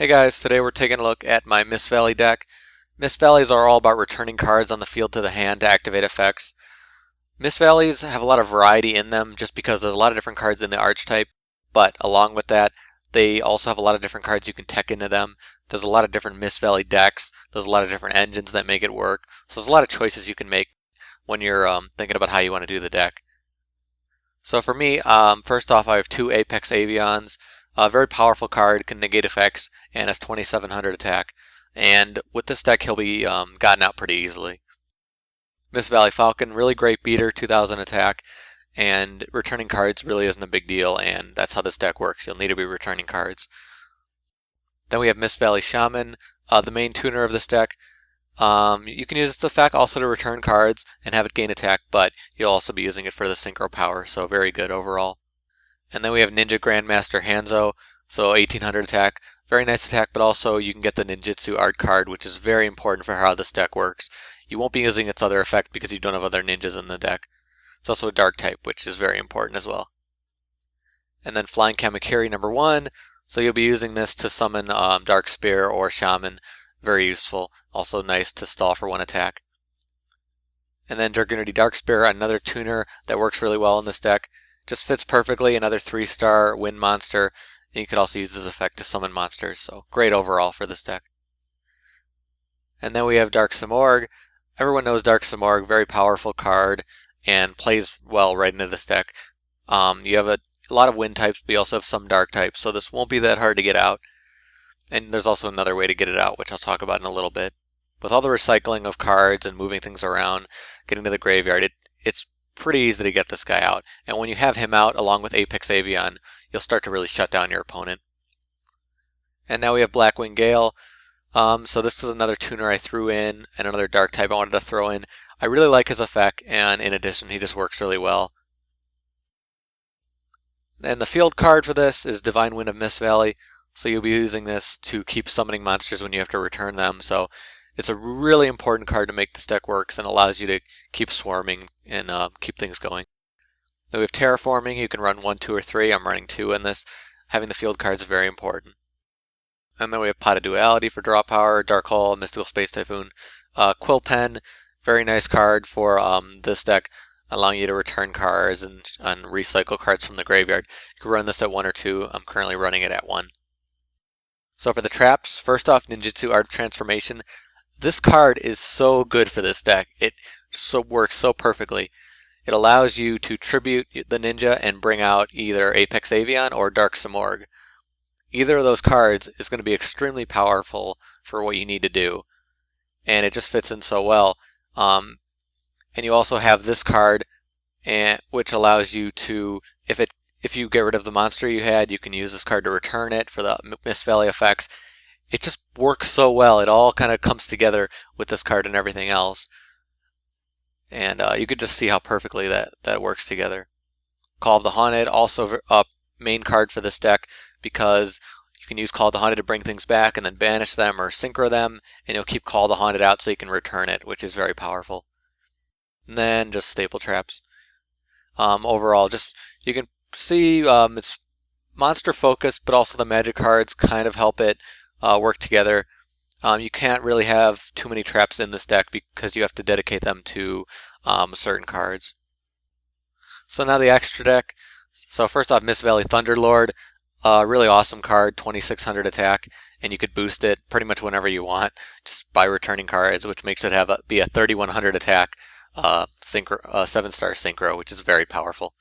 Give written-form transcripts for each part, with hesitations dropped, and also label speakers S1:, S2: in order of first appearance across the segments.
S1: Hey guys, today we're taking a look at my Mist Valley deck. Mist Valleys are all about returning cards on the field to the hand to activate effects. Mist Valleys have a lot of variety in them just because there's a lot of different cards in the archetype, but along with that, they also have a lot of different cards you can tech into them. There's a lot of different Mist Valley decks, there's a lot of different engines that make it work, so there's a lot of choices you can make when you're thinking about how you want to do the deck. So for me, first off I have two Apex Avians. A very powerful card, can negate effects, and has 2700 attack. And with this deck, he'll be gotten out pretty easily. Mist Valley Falcon, really great beater, 2000 attack, and returning cards really isn't a big deal, and that's how this deck works. You'll need to be returning cards. Then we have Mist Valley Shaman, the main tuner of this deck. You can use this effect also to return cards and have it gain attack, but you'll also be using it for the synchro power, so very good overall. And then we have Grandmaster Hanzo, so 1800 attack. Very nice attack, but also you can get the Ninjitsu Art card, which is very important for how this deck works. You won't be using its other effect because you don't have other ninjas in the deck. It's also a dark type, which is very important as well. And then Flying Kamakari number 1, so you'll be using this to summon Darkspear or Shaman. Very useful. Also nice to stall for 1 attack. And then Dragunity Darkspear, another tuner that works really well in this deck. Just fits perfectly, another 3-star wind monster, and you could also use this effect to summon monsters, so great overall for this deck. And then we have Dark Simorgh. Everyone knows Dark Simorgh, very powerful card, and plays well right into this deck. You have a lot of wind types, but you also have some dark types, so this won't be that hard to get out. And there's also another way to get it out, which I'll talk about in a little bit. With all the recycling of cards and moving things around, getting to the graveyard, it's pretty easy to get this guy out, and when you have him out along with Apex Avian, you'll start to really shut down your opponent. And now we have Blackwing Gale. So this is another tuner I threw in, and another dark type I wanted to throw in. I really like his effect, and in addition, he just works really well. And the field card for this is Divine Wind of Mist Valley, so you'll be using this to keep summoning monsters when you have to return them. So it's a really important card to make this deck works and allows you to keep swarming and keep things going. Then we have Terraforming. You can run 1, 2, or 3. I'm running 2 in this. Having the field cards is very important. And then we have Pot of Duality for draw power, Dark Hole, Mystical Space Typhoon. Quill Pen, very nice card for this deck, allowing you to return cards and recycle cards from the graveyard. You can run this at 1 or 2. I'm currently running it at 1. So for the traps, first off, Ninjitsu Art of Transformation. This card is so good for this deck. It works so perfectly. It allows you to tribute the ninja and bring out either Apex Avian or Dark Simorgh. Either of those cards is going to be extremely powerful for what you need to do, and it just fits in so well. And you also have this card, which allows you to, if you get rid of the monster you had, you can use this card to return it for the Mist Valley effects. It just works so well. It all kind of comes together with this card and everything else. And you could just see how perfectly that works together. Call of the Haunted, also a main card for this deck, because you can use Call of the Haunted to bring things back and then banish them or synchro them, and you'll keep Call of the Haunted out so you can return it, which is very powerful. And then just staple traps. Overall, you can see it's monster focused, but also the magic cards kind of help it work together. You can't really have too many traps in this deck because you have to dedicate them to certain cards. So now the extra deck. So first off, Mist Valley Thunderlord. Really awesome card, 2600 attack, and you could boost it pretty much whenever you want just by returning cards, which makes it be a 3100 attack 7-star synchro, which is very powerful.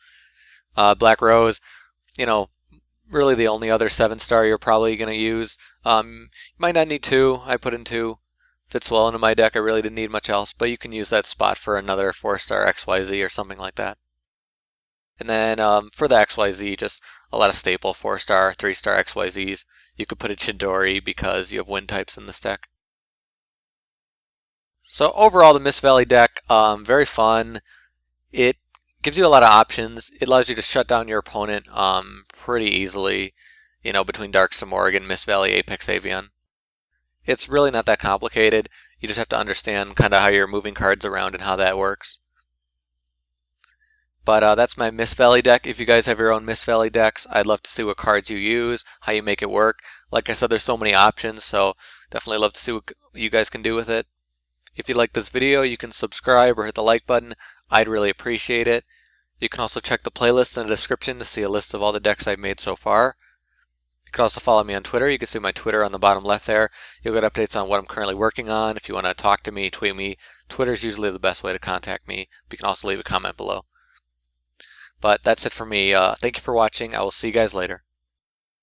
S1: Black Rose, really the only other 7-star you're probably going to use. You might not need 2. I put in 2. Fits well into my deck. I really didn't need much else, but you can use that spot for another 4-star XYZ or something like that. And then for the XYZ, just a lot of staple 4-star, 3-star XYZs. You could put a Chidori because you have wind types in this deck. So overall, the Mist Valley deck, very fun. It gives you a lot of options. It allows you to shut down your opponent pretty easily, between Dark Simorgh and Mist Valley Apex Avian. It's really not that complicated. You just have to understand kind of how you're moving cards around and how that works. But that's my Mist Valley deck. If you guys have your own Mist Valley decks, I'd love to see what cards you use, how you make it work. Like I said, there's so many options, so definitely love to see what you guys can do with it. If you like this video, you can subscribe or hit the like button. I'd really appreciate it. You can also check the playlist in the description to see a list of all the decks I've made so far. You can also follow me on Twitter. You can see my Twitter on the bottom left there. You'll get updates on what I'm currently working on. If you want to talk to me, tweet me, Twitter is usually the best way to contact me. You can also leave a comment below. But that's it for me. Thank you for watching. I will see you guys later.